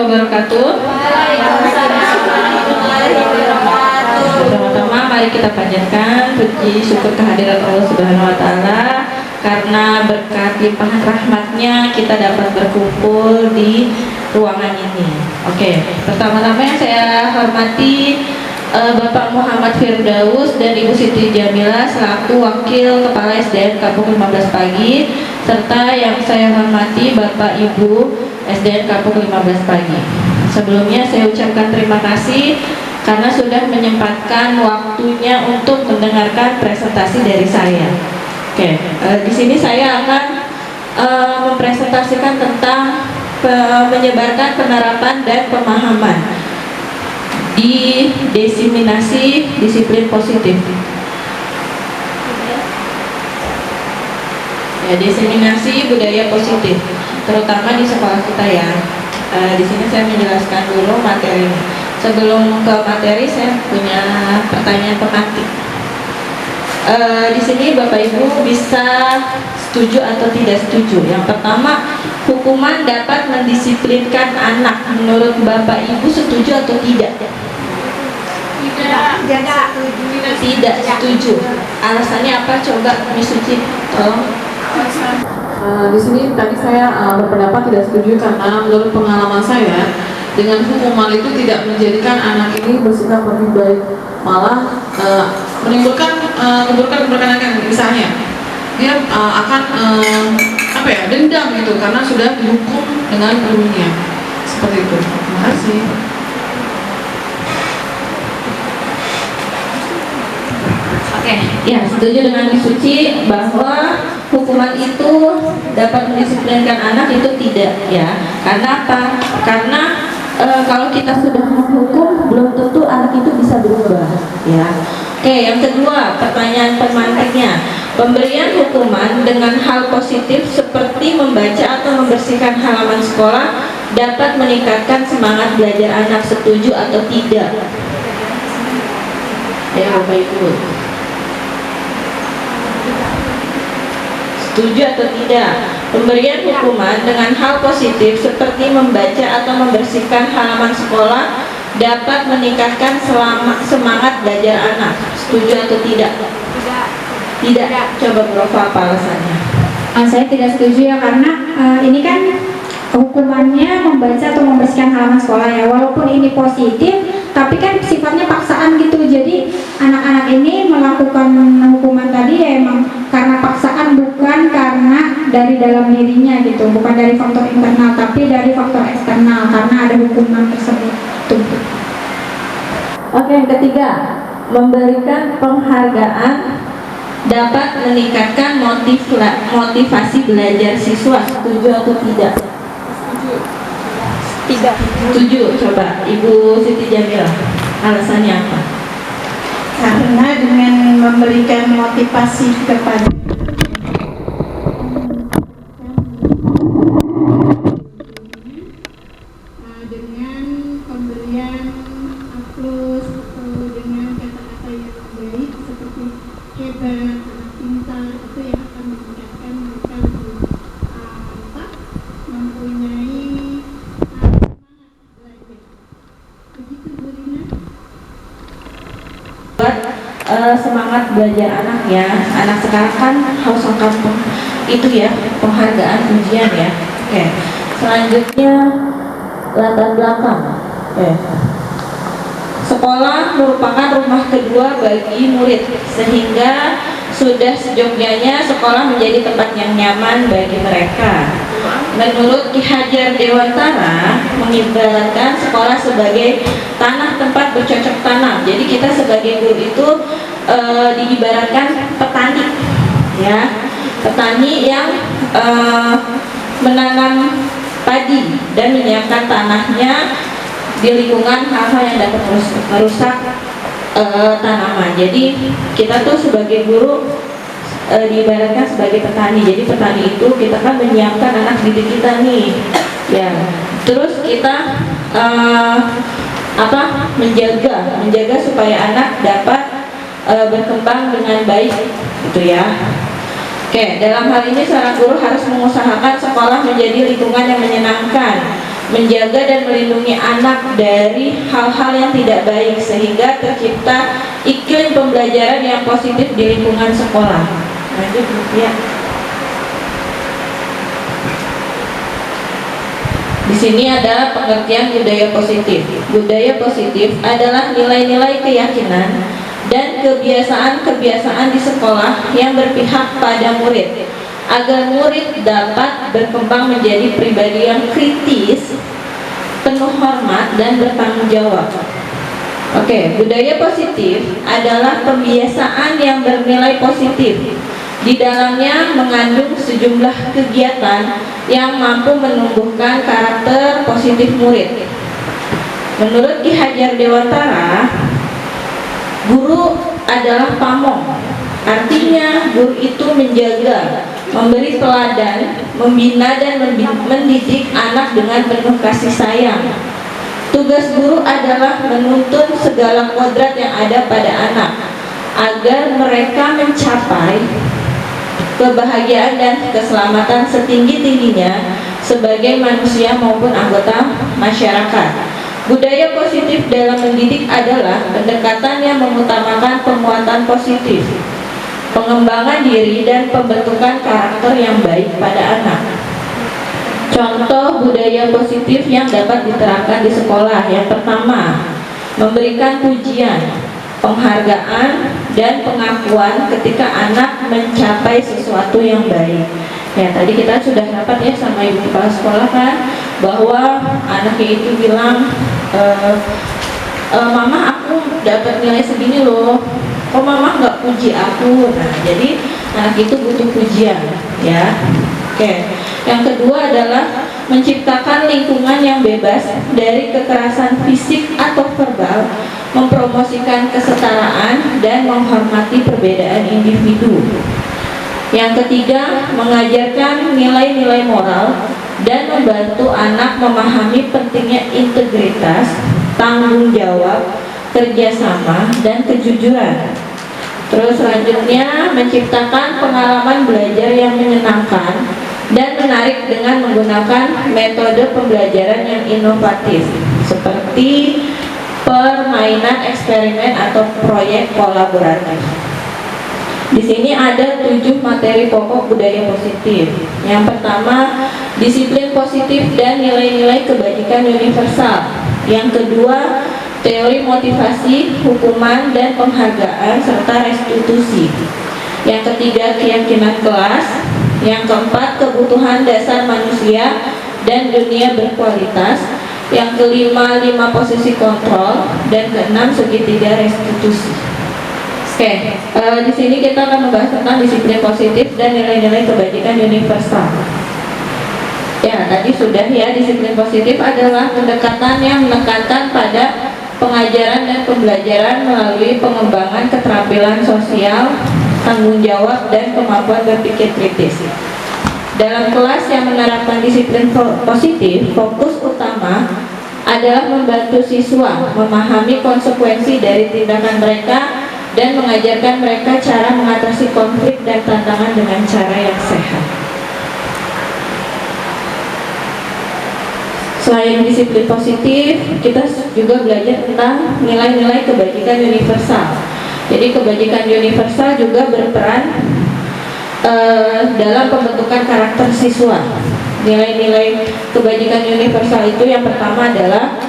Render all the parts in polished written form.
wabarakatuh. Pertama-tama mari kita panjatkan puji syukur kehadirat Allah Subhanahu wa taala karena berkat limpahan rahmatnya kita dapat berkumpul di ruangan ini. Oke, pertama-tama yang saya hormati Bapak Muhammad Firdaus dan Ibu Siti Jamila selaku Wakil Kepala SDN Kampung 15 Pagi, serta yang saya hormati Bapak Ibu SDN Kampung 15 Pagi. Sebelumnya saya ucapkan terima kasih karena sudah menyempatkan waktunya untuk mendengarkan presentasi dari saya. Oke, di sini saya akan mempresentasikan tentang menyebarkan penerapan dan pemahaman di diseminasi disiplin positif. Ya, diseminasi budaya positif, terutama di sekolah kita ya. Di sini saya menjelaskan dulu materi. Sebelum ke materi, saya punya pertanyaan pemantik. Di sini Bapak Ibu bisa setuju atau tidak setuju. Yang pertama, hukuman dapat mendisiplinkan anak. Menurut Bapak Ibu setuju atau tidak? Tidak setuju. Alasannya apa? Coba Miss Suci, tolong. Di sini tadi saya berpendapat tidak setuju karena menurut pengalaman saya dengan hukuman itu tidak menjadikan anak ini bersikap lebih baik, malah menimbulkan keberkanakan. Misalnya dia akan dendam gitu karena sudah dihukum dengan gurunya seperti itu. Terima kasih. Oke, ya setuju dengan Miss Suci bahwa hukuman itu dapat mendisiplinkan anak itu tidak ya. Karena apa? Karena kalau kita sudah menghukum belum tentu anak itu bisa berubah ya. Oke, yang kedua pertanyaan pemantiknya, pemberian hukuman dengan hal positif seperti membaca atau membersihkan halaman sekolah dapat meningkatkan semangat belajar anak, setuju atau tidak? Ya Bapak Ibu, setuju atau tidak? Pemberian hukuman dengan hal positif seperti membaca atau membersihkan halaman sekolah dapat meningkatkan semangat belajar anak. Setuju atau tidak? Tidak. Coba Prof, apa alasannya? Saya tidak setuju ya, karena ini kan hukumannya membaca atau membersihkan halaman sekolah ya. Walaupun ini positif, tapi kan sifatnya paksaan gitu. Jadi anak-anak ini melakukan hukuman tadi ya emang karena paksaan, bukan karena dari dalam dirinya gitu, bukan dari faktor internal tapi dari faktor eksternal karena ada hukuman tersebut. Oke, yang ketiga, memberikan penghargaan dapat meningkatkan motivasi belajar siswa. Setuju atau tidak? Tidak. Setuju. Coba Ibu Siti Jamila, alasannya apa? Karena dengan memberikan motivasi kepada dengan pemberian aplaus atau dengan kata-kata yang baik seperti hebat, anak pintar, itu yang akan meningkatkan mereka lebih mempunyai semangat belajar. Begitu Bu Rina. Semangat belajar anak ya. Anak sekarang kan haus akan itu ya, penghargaan, ujian ya. Oke. Selanjutnya latar belakang. Oke. Sekolah merupakan rumah kedua bagi murid, sehingga sudah sejogjanya sekolah menjadi tempat yang nyaman bagi mereka. Menurut Ki Hajar Dewantara, mengibaratkan sekolah sebagai tanah tempat bercocok tanam. Jadi kita sebagai guru itu diibaratkan petani, ya, petani yang menanam padi dan menyiapkan tanahnya di lingkungan hal-hal yang dapat merusak tanaman. Jadi kita tuh sebagai guru diibaratkan sebagai petani. Jadi petani itu kita kan menyiapkan anak didik kita nih, ya. Terus kita menjaga supaya anak dapat berkembang dengan baik, gitu ya. Oke, dalam hal ini seorang guru harus mengusahakan sekolah menjadi lingkungan yang menyenangkan menjaga dan melindungi anak dari hal-hal yang tidak baik sehingga tercipta iklim pembelajaran yang positif di lingkungan sekolah. Lanjut, ya. Di sini ada pengertian budaya positif. Budaya positif adalah nilai-nilai keyakinan dan kebiasaan-kebiasaan di sekolah yang berpihak pada murid, agar murid dapat berkembang menjadi pribadi yang kritis, penuh hormat, dan bertanggung jawab. Oke, budaya positif adalah pembiasaan yang bernilai positif. Di dalamnya mengandung sejumlah kegiatan yang mampu menumbuhkan karakter positif murid. Menurut Ki Hajar Dewantara, guru adalah pamong. Artinya guru itu menjaga, memberi teladan, membina dan mendidik anak dengan penuh kasih sayang. Tugas guru adalah menuntun segala kodrat yang ada pada anak agar mereka mencapai kebahagiaan dan keselamatan setinggi-tingginya sebagai manusia maupun anggota masyarakat. Budaya positif dalam mendidik adalah pendekatan yang mengutamakan penguatan positif, pengembangan diri, dan pembentukan karakter yang baik pada anak. Contoh budaya positif yang dapat diterapkan di sekolah: yang pertama, memberikan pujian, penghargaan, dan pengakuan ketika anak mencapai sesuatu yang baik. Ya, tadi kita sudah dapat ya sama ibu kepala sekolah kan, bahwa anaknya itu bilang, mama aku dapat nilai segini loh, kok mama nggak puji aku. Nah, jadi anak itu butuh pujian, ya. Oke. Yang kedua adalah menciptakan lingkungan yang bebas dari kekerasan fisik atau verbal, mempromosikan kesetaraan dan menghormati perbedaan individu. Yang ketiga, mengajarkan nilai-nilai moral dan membantu anak memahami pentingnya integritas, tanggung jawab, kerjasama, dan kejujuran. Terus selanjutnya, menciptakan pengalaman belajar yang menyenangkan dan menarik dengan menggunakan metode pembelajaran yang inovatif seperti permainan eksperimen atau proyek kolaboratif. Di sini ada 7 materi pokok budaya positif. Yang pertama, disiplin positif dan nilai-nilai kebajikan universal. Yang kedua, teori motivasi, hukuman, dan penghargaan serta restitusi. Yang ketiga, keyakinan kelas. Yang keempat, kebutuhan dasar manusia dan dunia berkualitas. Yang kelima, 5 posisi kontrol, dan keenam, segitiga restitusi. Oke, di sini kita akan membahas tentang disiplin positif dan nilai-nilai kebajikan universal. Ya, tadi sudah ya, disiplin positif adalah pendekatan yang menekankan pada pengajaran dan pembelajaran melalui pengembangan keterampilan sosial, tanggung jawab, dan kemampuan berpikir kritis. Dalam kelas yang menerapkan disiplin positif, fokus utama adalah membantu siswa memahami konsekuensi dari tindakan mereka dan mengajarkan mereka cara mengatasi konflik dan tantangan dengan cara yang sehat. Selain disiplin positif, kita juga belajar tentang nilai-nilai kebajikan universal. Jadi kebajikan universal juga berperan dalam pembentukan karakter siswa. Nilai-nilai kebajikan universal itu yang pertama adalah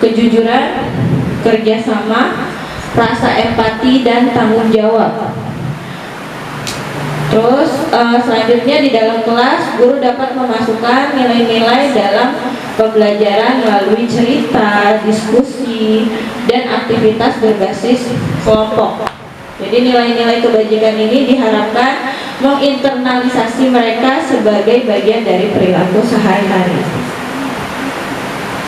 kejujuran, kerjasama, rasa empati, dan tanggung jawab. Terus selanjutnya di dalam kelas, guru dapat memasukkan nilai-nilai dalam pembelajaran melalui cerita, diskusi, dan aktivitas berbasis kelompok. Jadi nilai-nilai kebajikan ini diharapkan menginternalisasi mereka sebagai bagian dari perilaku sehari-hari.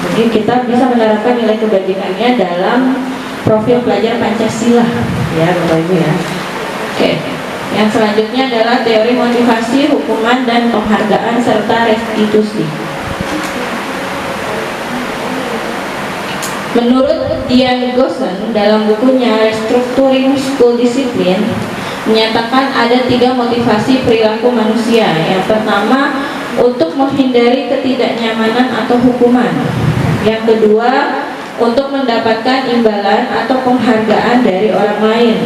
Jadi kita bisa menerapkan nilai kebajikannya dalam profil pelajar Pancasila, ya Bapak Ibu ya. Oke. Yang selanjutnya adalah teori motivasi, hukuman, dan penghargaan serta restitusi. Menurut Dian Goosen dalam bukunya Restructuring School Discipline, menyatakan ada 3 motivasi perilaku manusia. Yang pertama, untuk menghindari ketidaknyamanan atau hukuman. Yang kedua, untuk mendapatkan imbalan atau penghargaan dari orang lain.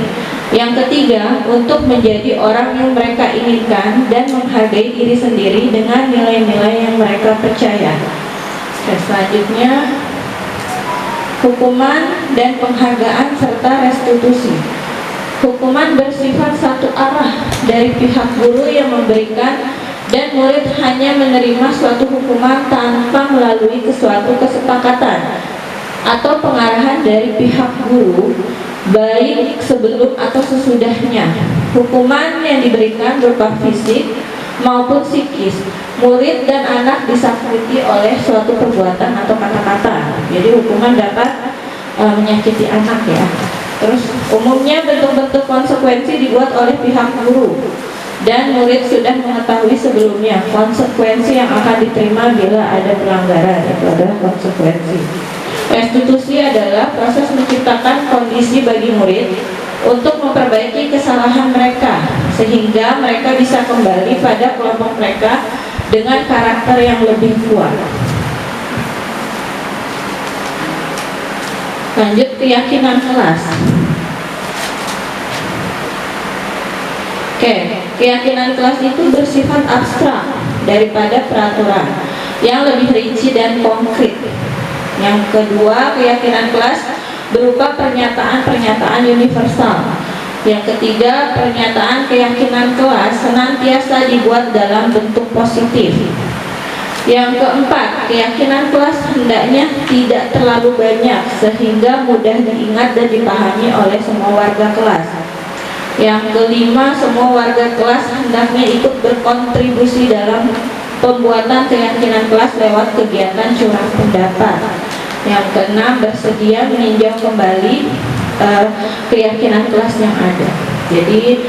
Yang ketiga, untuk menjadi orang yang mereka inginkan dan menghargai diri sendiri dengan nilai-nilai yang mereka percaya. Dan selanjutnya, hukuman dan penghargaan serta restitusi. Hukuman bersifat satu arah dari pihak guru yang memberikan, dan murid hanya menerima suatu hukuman tanpa melalui suatu kesepakatan atau pengarahan dari pihak guru, baik sebelum atau sesudahnya. Hukuman yang diberikan berupa fisik maupun psikis. Murid dan anak disakiti oleh suatu perbuatan atau kata-kata. Jadi hukuman dapat menyakiti anak ya. Terus umumnya bentuk-bentuk konsekuensi dibuat oleh pihak guru, dan murid sudah mengetahui sebelumnya konsekuensi yang akan diterima bila ada pelanggaran. Itu adalah konsekuensi. Restitusi adalah proses menciptakan kondisi bagi murid untuk memperbaiki kesalahan mereka, sehingga mereka bisa kembali pada kelompok mereka dengan karakter yang lebih kuat. Lanjut, keyakinan kelas. Oke, keyakinan kelas itu bersifat abstrak daripada peraturan yang lebih rinci dan konkret. Yang kedua, keyakinan kelas berupa pernyataan-pernyataan universal. Yang ketiga, pernyataan keyakinan kelas senantiasa dibuat dalam bentuk positif. Yang keempat, keyakinan kelas hendaknya tidak terlalu banyak sehingga mudah diingat dan dipahami oleh semua warga kelas. Yang kelima, semua warga kelas hendaknya ikut berkontribusi dalam pembuatan keyakinan kelas lewat kegiatan curah pendapat. Yang keenam, bersedia meninjau kembali keyakinan kelas yang ada. Jadi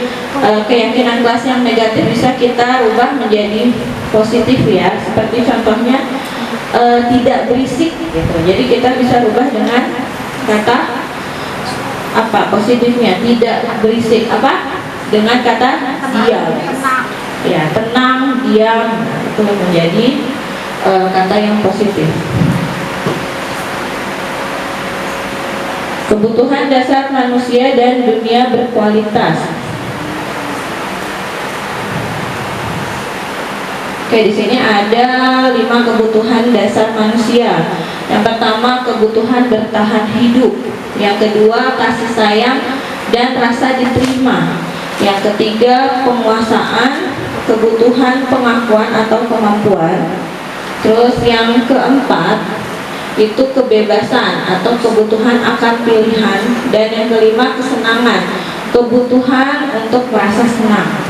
keyakinan kelas yang negatif bisa kita rubah menjadi positif ya. Seperti contohnya tidak berisik gitu. Jadi kita bisa rubah dengan kata apa positifnya, tidak berisik apa dengan kata diam. Ya, tenang, diam, itu menjadi kata yang positif. Kebutuhan dasar manusia dan dunia berkualitas. Oke, di sini ada 5 kebutuhan dasar manusia. Yang pertama, kebutuhan bertahan hidup. Yang kedua, kasih sayang dan rasa diterima. Yang ketiga, penguasaan, kebutuhan pengakuan atau kemampuan. Terus yang keempat itu kebebasan atau kebutuhan akan pilihan. Dan yang kelima, kesenangan, kebutuhan untuk merasa senang.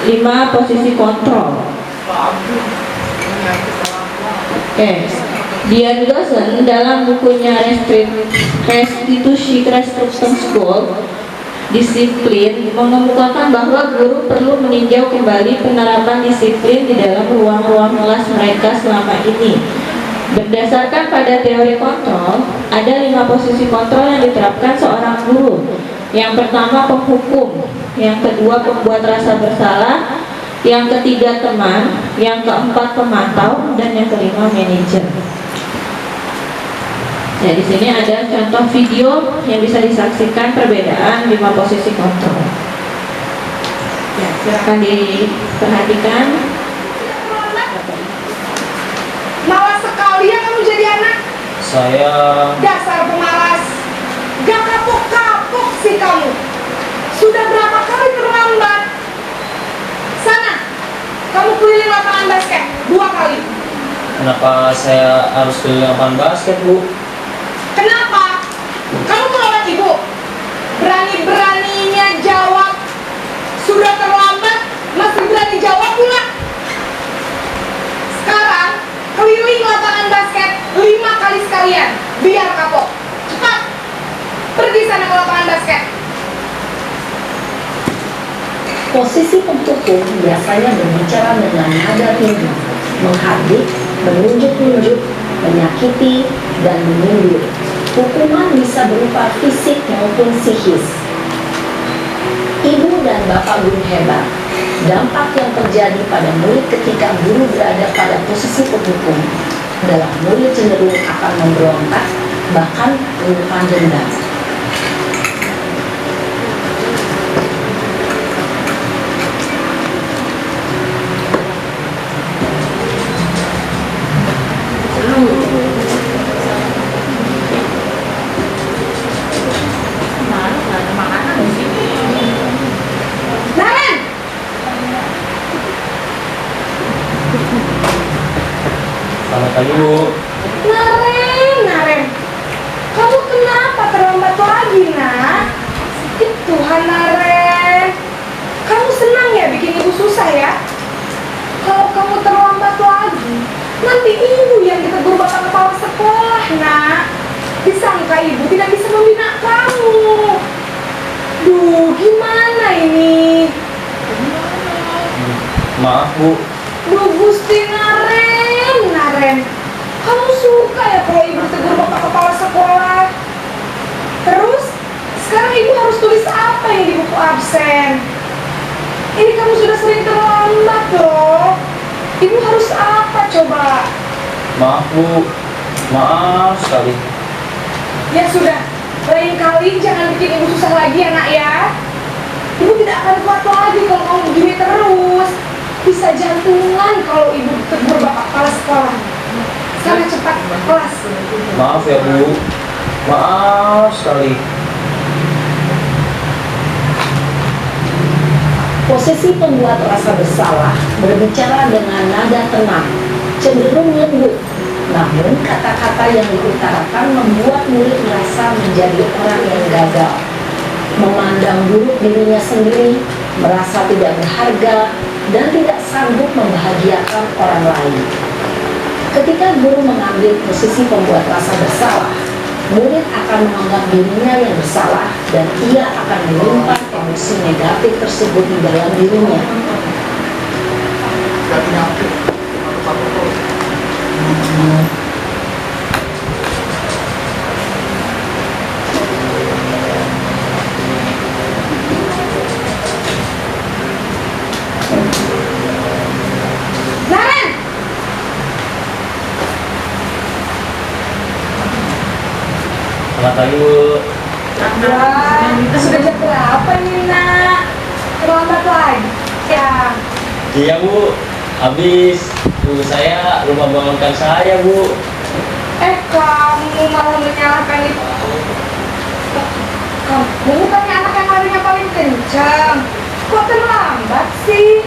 5 posisi kontrol. Oke, Dian Gossen dalam bukunya Restitusi Restruction School Disiplin mengemukakan bahwa guru perlu meninjau kembali penerapan disiplin di dalam ruang-ruang kelas mereka selama ini. Berdasarkan pada teori kontrol, ada 5 posisi kontrol yang diterapkan seorang guru. Yang pertama, penghukum. Yang kedua, pembuat rasa bersalah. Yang ketiga, teman. Yang keempat, pemantau. Dan yang kelima, manajer. Ya, di sini ada contoh video yang bisa disaksikan perbedaan 5 posisi kontrol. Ya, silakan diperhatikan. Malas sekali ya kamu jadi anak. Saya Dasar pemalas. Gak kapok-kapok sih kamu. Sudah berapa kali terlambat? Sana, kamu keliling lapangan basket 2 kali. kenapa saya harus keliling lapangan basket, Bu? Kenapa? Kamu melawan ibu. Berani-beraninya jawab. Sudah terlambat, masih berani jawab pula. Sekarang, keliling lapangan basket 5 kali sekalian. Biar kapok. Cepat. Pergi sana ke lapangan basket. Posisi penghukum biasanya berbicara dengan nada tinggi, menghardik, menunjuk-nunjuk, menyakiti, dan menyindir. Hukuman bisa berupa fisik maupun psikis. Ibu dan Bapak guru hebat. Dampak yang terjadi pada murid ketika guru berada pada posisi penghukum adalah murid cenderung akan memberontak, bahkan menyimpan dendam. Naren! Selamat pagi Bu. Naren, kamu kenapa terlambat lagi, nak? Ih, Tuhan, Naren, kamu senang ya bikin ibu susah ya? Kalau kamu terlambat lagi, nanti ibu yang ditegur bapak kepala sekolah, nak. Disangka ibu tidak bisa membina kamu. Duh, gimana ini? Maaf Bu. Duh, Gusti Naren, kamu suka ya kalau ibu tegur bapak kepala sekolah? Terus, sekarang ibu harus tulis apa yang di buku absen? Ini kamu sudah sering terlambat loh. Ibu harus apa coba? Maaf Bu. Maaf sekali. Ya sudah, lain kali jangan bikin ibu susah lagi ya, nak ya. Ibu tidak akan kuat lagi kalau kamu begini terus. Bisa jantungan kalau ibu tegur bapak kepala sekolah. Sekarang cepat kelas. Maaf ya Bu. Maaf sekali. Posisi pembuat rasa bersalah berbicara dengan nada tenang, cenderung lembut. Namun kata-kata yang diutarakan membuat murid merasa menjadi orang yang gagal, memandang buruk dirinya sendiri, merasa tidak berharga, dan tidak sanggup membahagiakan orang lain. Ketika guru mengambil posisi pembuat rasa bersalah, murid akan menganggap dirinya yang bersalah dan ia akan menyimpan emosi negatif tersebut di dalam dirinya. Naren! Selamat pagi Bu. Wah, sudah jam berapa nih, nak? Terlambat lagi ya. Iya Bu. Habis Bu saya lupa bangunkan saya Bu. Kamu malah menyalahkan itu. Kamu bukannya anak yang larinya paling kencang. Kok terlambat sih?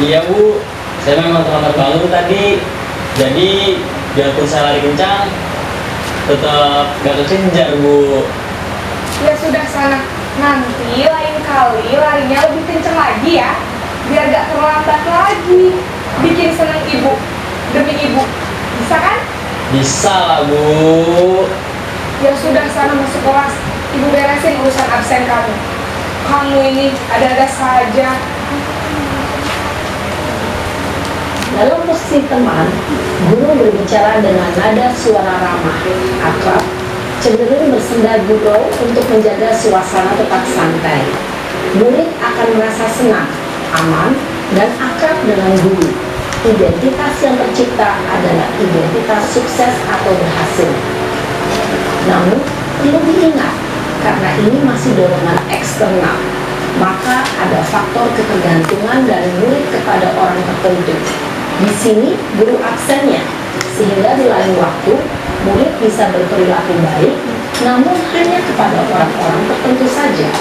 Iya Bu. Saya memang terlambat bangun tadi. Jadi biarpun saya lari kencang, tetap gak kekejar Bu. Ya sudah sana. Nanti lain kali larinya lebih kencang lagi ya. Biar gak terlambat lagi. Bikin seneng ibu. Demi ibu. Bisa kan? Bisa lah Bu. Ya sudah sana masuk kelas. Ibu beresin urusan absen kamu. Kamu ini ada-ada saja. Dalam posisi teman, guru berbicara dengan nada suara ramah, akrab, cenderung bersenda gurau untuk menjaga suasana tetap santai. Murid akan merasa senang, aman, dan akrab dengan guru. Identitas yang tercipta adalah identitas sukses atau berhasil. Namun, perlu diingat, karena ini masih dorongan eksternal, maka ada faktor ketergantungan dari murid kepada orang tertentu. Di sini guru absennya, sehingga di lain waktu murid bisa berperilaku baik, namun hanya kepada orang-orang tertentu saja.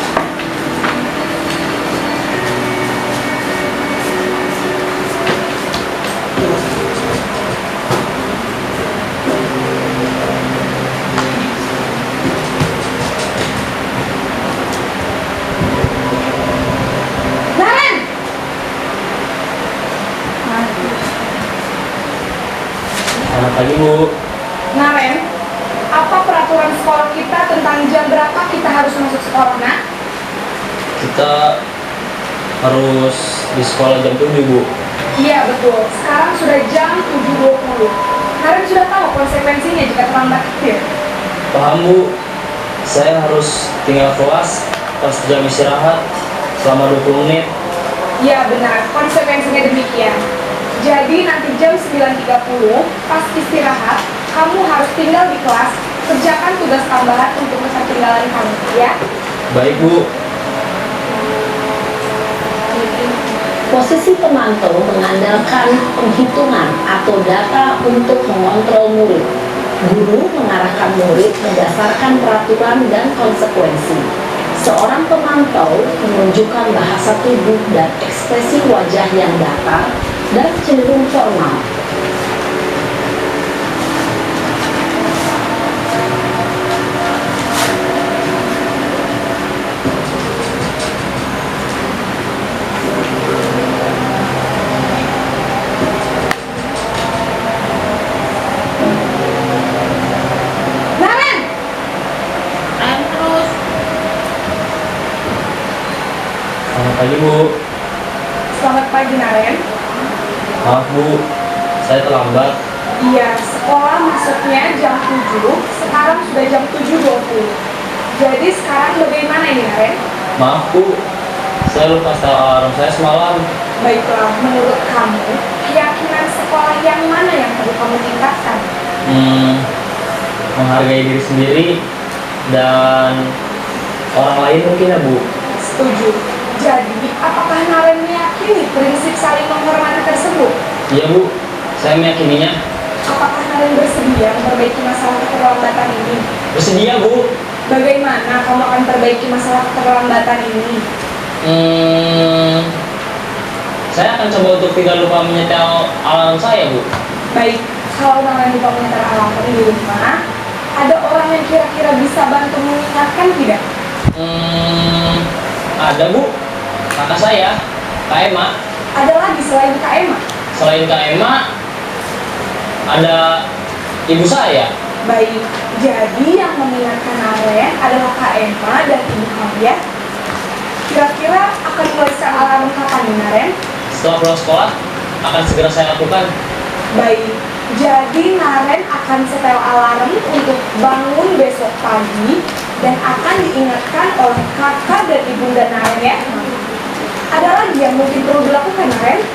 Naren! Selamat pagi Bu. Naren, apa peraturan sekolah kita tentang jam berapa kita harus masuk sekolah, nak? Kita harus di sekolah jam 7 Bu. Iya betul, sekarang sudah jam 7.20. Naren sudah tahu konsekuensinya jika terlambat kecil. Paham Bu. Saya harus tinggal kelas pas jam istirahat. selama 20 menit. Ya benar, konsekuensinya demikian. Jadi nanti jam 9.30 pas istirahat, kamu harus tinggal di kelas, kerjakan tugas tambahan untuk ketinggalan kamu, ya. Baik, Bu. Posisi pemantau mengandalkan penghitungan atau data untuk mengontrol murid. Guru mengarahkan murid berdasarkan peraturan dan konsekuensi. Seorang pemantau menunjukkan bahasa tubuh dan ekspresi wajah yang datar dan cenderung formal. Naren! Selamat pagi, Bu. Selamat pagi, Naren. Maaf, Bu. Saya terlambat. Iya, sekolah masuknya jam 7, sekarang sudah jam 7.20. Jadi sekarang bagaimana ini, Naren? Maaf, Bu. Saya lupa setel alarm saya semalam. Baiklah, menurut kamu, keyakinan sekolah yang mana yang perlu kamu tingkatkan? Menghargai diri sendiri dan orang lain mungkin ya, Bu. Setuju. Jadi, apakah Naren meyakini prinsip saling menghormati tersebut? Iya, Bu. Saya meyakininya. Apakah Naren bersedia memperbaiki masalah keterlambatan ini? Bersedia, Bu. Bagaimana kamu akan perbaiki masalah keterlambatan ini? Saya akan coba untuk tidak lupa menyetel alarm saya, Bu. Baik, kalau Naren lupa menyetel alarm di rumah, ada orang yang kira-kira bisa bantu mengingatkan tidak? Ada, Bu. Kakak saya, Kak Emma. Ada lagi selain Kak Emma? Selain Kak Emma, ada ibu saya. Baik, jadi yang mengingatkan Naren adalah Kak Emma dan ibu kamu ya. Kira-kira akan mulai setel alarm kapan nih, Naren? Setelah pulang sekolah, akan segera saya lakukan. Baik, jadi Naren akan setel alarm untuk bangun besok pagi dan akan diingatkan oleh kakak dan ibunda Naren ya. Ada lagi yang mungkin perlu dilakukan, Naren,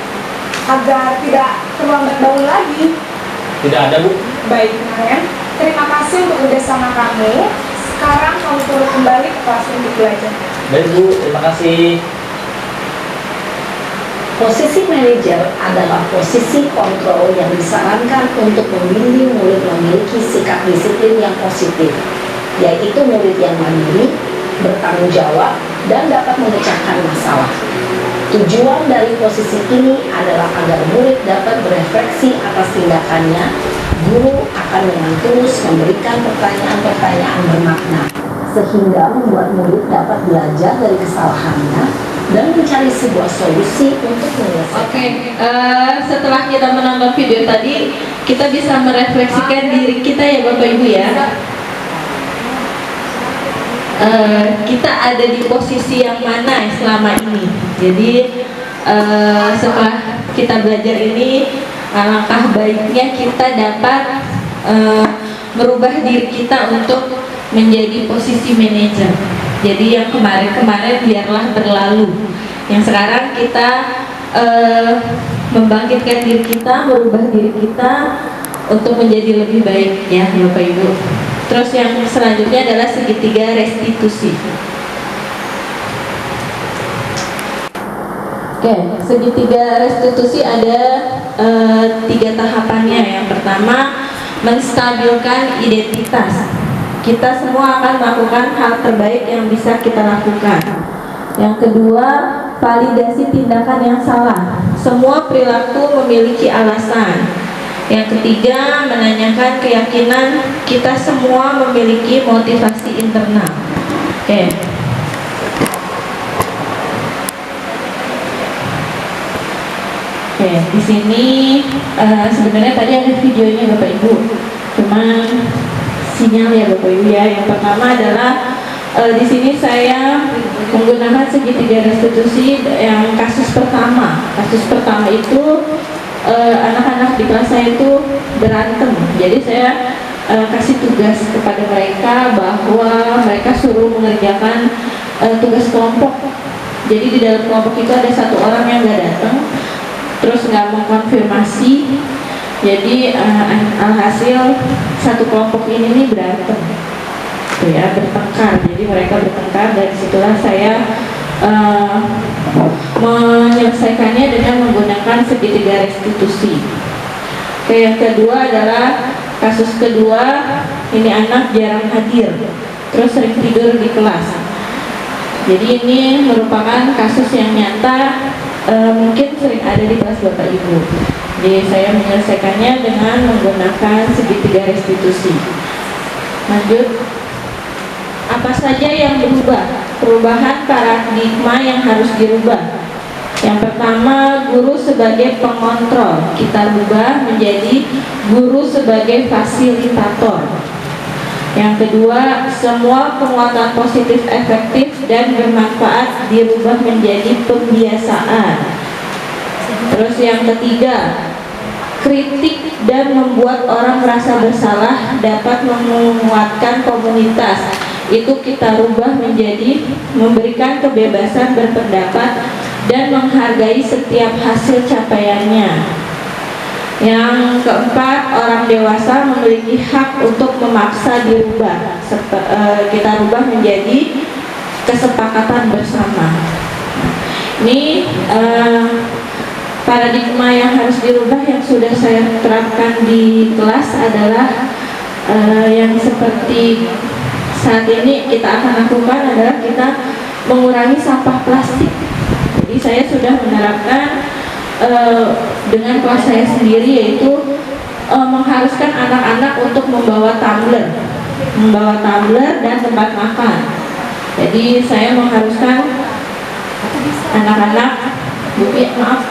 agar tidak terlambat bangun lagi? Tidak ada, Bu. Baik, Naren, terima kasih untuk kerjasama kamu. Sekarang kamu perlu kembali ke kelas untuk belajar. Baik, Bu. Terima kasih. Posisi manajer adalah posisi kontrol yang disarankan untuk membimbing murid memiliki sikap disiplin yang positif, yaitu murid yang mandiri, bertanggung jawab, dan dapat memecahkan masalah. Tujuan dari posisi ini adalah agar murid dapat berefleksi atas tindakannya. Guru akan dengan tulus memberikan pertanyaan-pertanyaan bermakna, sehingga membuat murid dapat belajar dari kesalahannya dan mencari sebuah solusi untuk menyelesaikan. Oke, setelah kita menonton video tadi, kita bisa merefleksikan diri kita ya Bapak Ibu ya. Kita ada di posisi yang mana selama ini. Jadi setelah kita belajar ini, alangkah baiknya kita dapat merubah diri kita untuk menjadi posisi manajer. Jadi yang kemarin-kemarin biarlah berlalu. Yang sekarang kita membangkitkan diri kita, merubah diri kita untuk menjadi lebih baik ya Bapak Ibu. Terus yang selanjutnya adalah segitiga restitusi. Oke, segitiga restitusi ada 3 tahapannya. Yang pertama, menstabilkan identitas. Kita semua akan melakukan hal terbaik yang bisa kita lakukan. Yang kedua, validasi tindakan yang salah. Semua perilaku memiliki alasan. Yang ketiga, menanyakan keyakinan kita semua memiliki motivasi internal. Oke. Oke, di sini sebenarnya tadi ada videonya Bapak Ibu. Cuman sinyal ya Bapak Ibu ya. Yang pertama adalah di sini saya menggunakan segitiga restitusi yang kasus pertama. Kasus pertama itu anak-anak di kelas saya itu berantem. Jadi saya kasih tugas kepada mereka bahwa mereka suruh mengerjakan tugas kelompok Jadi di dalam kelompok itu ada satu orang yang nggak datang, terus nggak mengkonfirmasi. Jadi alhasil satu kelompok ini nih berantem, tuh ya, bertengkar. Jadi mereka bertengkar, dan disitulah saya menyelesaikannya dengan menggunakan segitiga restitusi. Oke, yang kedua adalah kasus kedua, ini anak jarang hadir, terus sering tidur di kelas. Jadi ini merupakan kasus yang nyata, mungkin sering ada di kelas Bapak Ibu. Jadi saya menyelesaikannya dengan menggunakan segitiga restitusi. Lanjut. Apa saja yang berubah? Perubahan paradigma yang harus dirubah. Yang pertama, guru sebagai pengontrol. Kita rubah menjadi guru sebagai fasilitator. Yang kedua, semua penguatan positif efektif dan bermanfaat dirubah menjadi pembiasaan. Terus yang ketiga, kritik dan membuat orang merasa bersalah dapat menguatkan komunitas. Itu kita rubah menjadi memberikan kebebasan berpendapat dan menghargai setiap hasil capaiannya. Yang keempat, orang dewasa memiliki hak untuk memaksa dirubah. Kita rubah menjadi kesepakatan bersama. Ini paradigma yang harus dirubah yang sudah saya terapkan di kelas adalah yang seperti saat ini kita akan lakukan adalah kita mengurangi sampah plastik. Jadi saya sudah menerapkan dengan kelas saya sendiri, yaitu mengharuskan anak-anak untuk membawa tumbler dan tempat makan. Jadi saya mengharuskan anak-anak, maaf,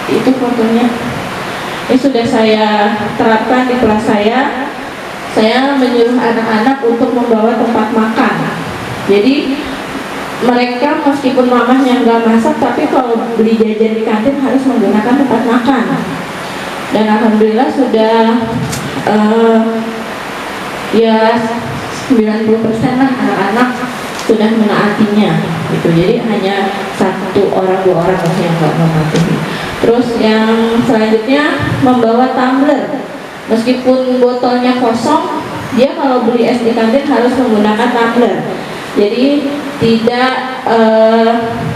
itu fotonya. Ini sudah saya terapkan di kelas saya. Saya menyuruh anak-anak untuk membawa tempat makan. Jadi mereka meskipun mamahnya nggak masak, tapi kalau beli jajan di kantin harus menggunakan tempat makan. Dan alhamdulillah sudah ya 90% lah anak-anak sudah menaatinya gitu. Jadi hanya 1 orang 2 orang yang nggak mematuhi. Terus yang selanjutnya, membawa tumbler. Meskipun botolnya kosong, dia kalau beli es di kantin harus menggunakan tumbler. Jadi tidak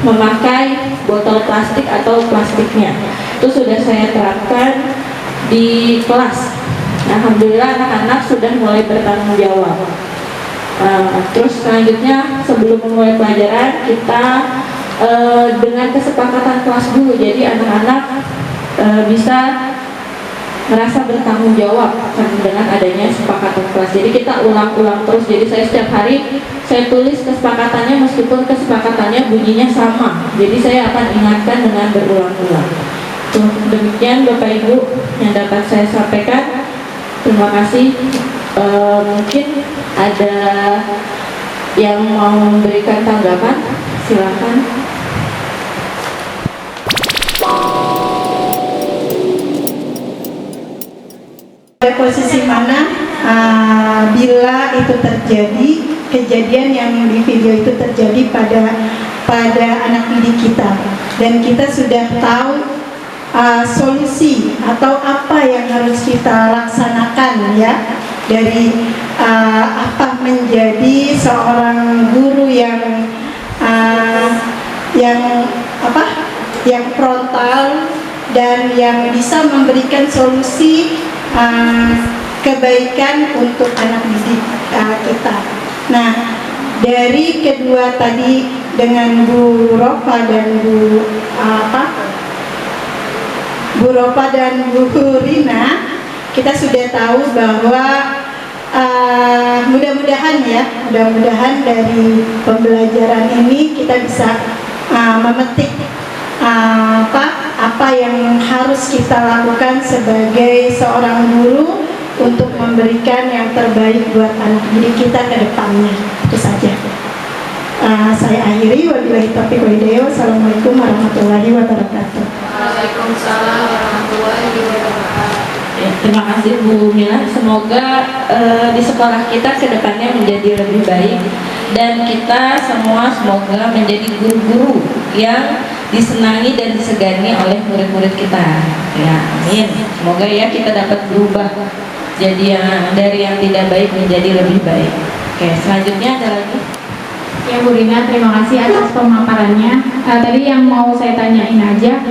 memakai botol plastik atau plastiknya. Itu sudah saya terapkan di kelas. Alhamdulillah anak-anak sudah mulai bertanggung jawab. Terus selanjutnya, sebelum memulai pelajaran, kita dengan kesepakatan kelas dulu. Jadi anak-anak bisa merasa bertanggung jawab dengan adanya kesepakatan kelas. Jadi kita ulang-ulang terus. Jadi saya setiap hari saya tulis kesepakatannya, meskipun kesepakatannya bunyinya sama. Jadi saya akan ingatkan dengan berulang-ulang. Demikian Bapak Ibu yang dapat saya sampaikan. Terima kasih. Mungkin ada yang mau memberikan tanggapan, silakan. Posisi mana bila itu terjadi, kejadian yang di video itu terjadi pada anak didik kita, dan kita sudah tahu solusi atau apa yang harus kita laksanakan ya, dari apa menjadi seorang guru yang frontal dan yang bisa memberikan solusi kebaikan untuk anak didik kita. Nah, dari kedua tadi dengan Bu Rofa dan Bu Rofa dan Bu Rina, kita sudah tahu bahwa mudah-mudahan dari pembelajaran ini kita bisa memetik apa yang harus kita lakukan sebagai seorang guru untuk memberikan yang terbaik buat anak didik kita ke depannya. Itu saja. Saya akhiri. Wabillahi taufiq wal hidayah. Wassalamualaikum warahmatullahi wabarakatuh. Waalaikumsalam warahmatullahi wabarakatuh. Ya, terima kasih Bu Mila. Semoga di sekolah kita ke depannya menjadi lebih baik dan kita semua semoga menjadi guru-guru yang disenangi dan disegani oleh murid-murid kita. Ya, amin. Semoga ya kita dapat berubah jadi yang dari yang tidak baik menjadi lebih baik. Oke, selanjutnya ada lagi. Ya Bu Rina, terima kasih atas pemaparannya. Tadi yang mau saya tanyain aja,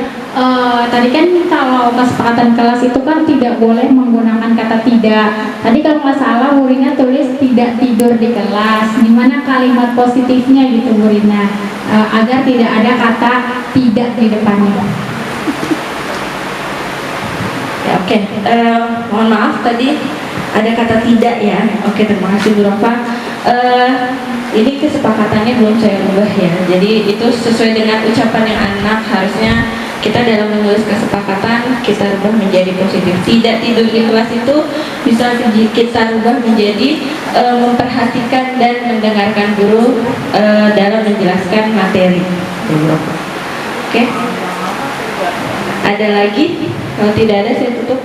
tadi kan kalau kesepakatan kelas itu kan tidak boleh menggunakan kata tidak. Tadi kalau nggak salah Bu Rina tulis tidak tidur di kelas. Gimana kalimat positifnya gitu Bu Rina, agar tidak ada kata tidak di depannya. Ya, oke. Mohon maaf tadi ada kata tidak ya. Oke, terima kasih Bu Rafa. Ini kesepakatannya belum saya ubah ya. Jadi itu sesuai dengan ucapan yang anak, harusnya kita dalam menulis kesepakatan kita ubah menjadi positif. Tidak tidur di kelas itu bisa kita ubah menjadi memperhatikan dan mendengarkan guru dalam menjelaskan materi. Oke. Ada lagi? Kalau tidak ada saya tutup.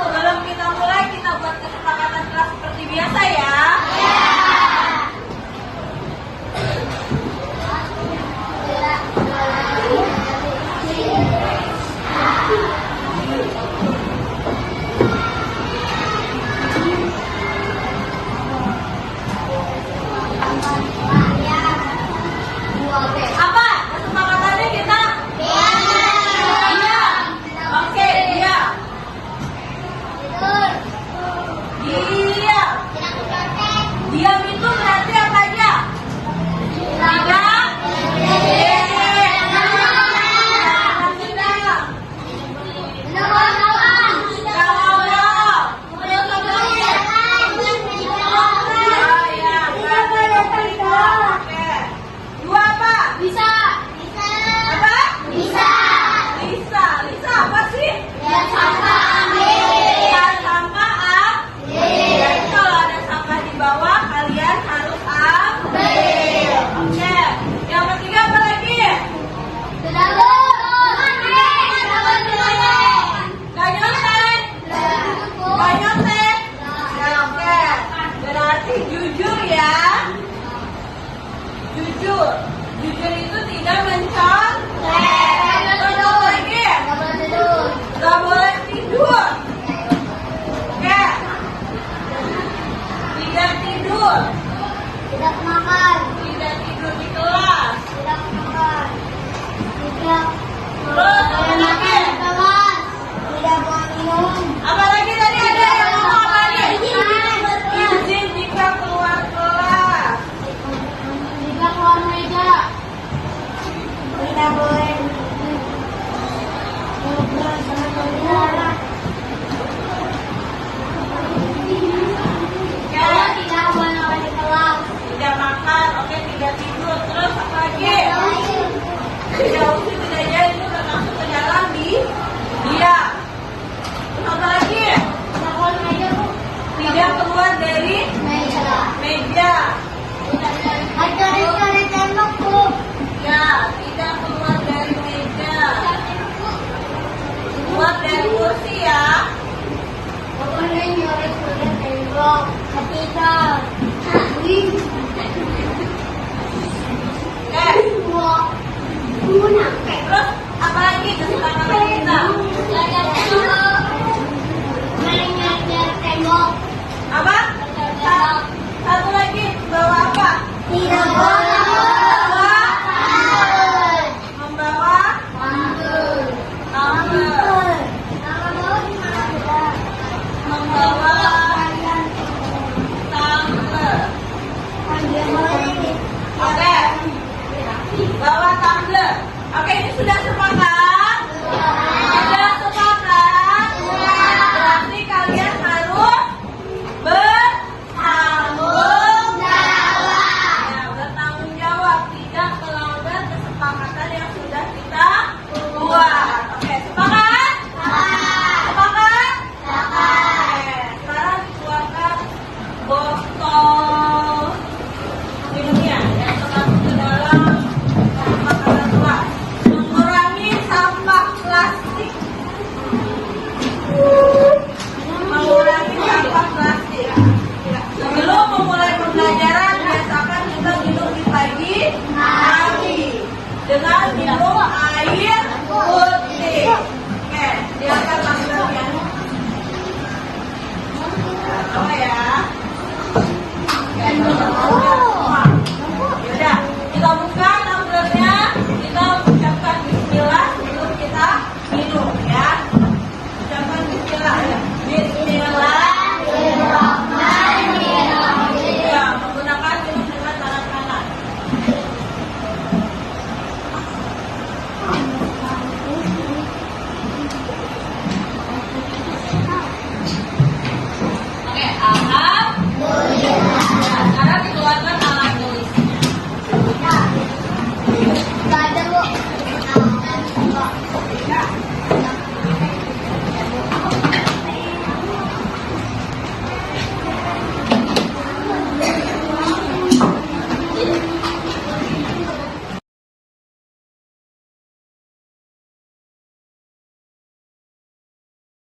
Sebelum kita mulai, kita buat kesepakatan kelas seperti biasa ya. Apa? Kesepakatannya kita? Iya. Oke, iya. Iya. Diam itu berarti apa aja? Tidak. Dua apa? Bisa. Apa? Lisa apa sih? Lihat sampah jadi kalau ada sampah di bawah kalian harus ambil. Oke. Yang ketiga apa lagi? Gak nyontek? Ya, oke. Berarti jujur ya. Jujur itu tidak mencontek. Terus lagi? Gak boleh tidur. Oke. Tidak tidur. Tidak tidur di kelas. Terus apa lagi? Apa lagi tadi ada yang ngomong apa lagi? Izin jika keluar kelas. Tidak boleh. Tidak makan, oke, tidak tidur. Terus apa lagi? Tidak usir, tidak jadi itu termasuk ke dalam dia. Terus apa lagi? Tidak keluar dari meja. Ya, tidak keluar dari meja. Keluar dari kursi ya. Terus apa lagi?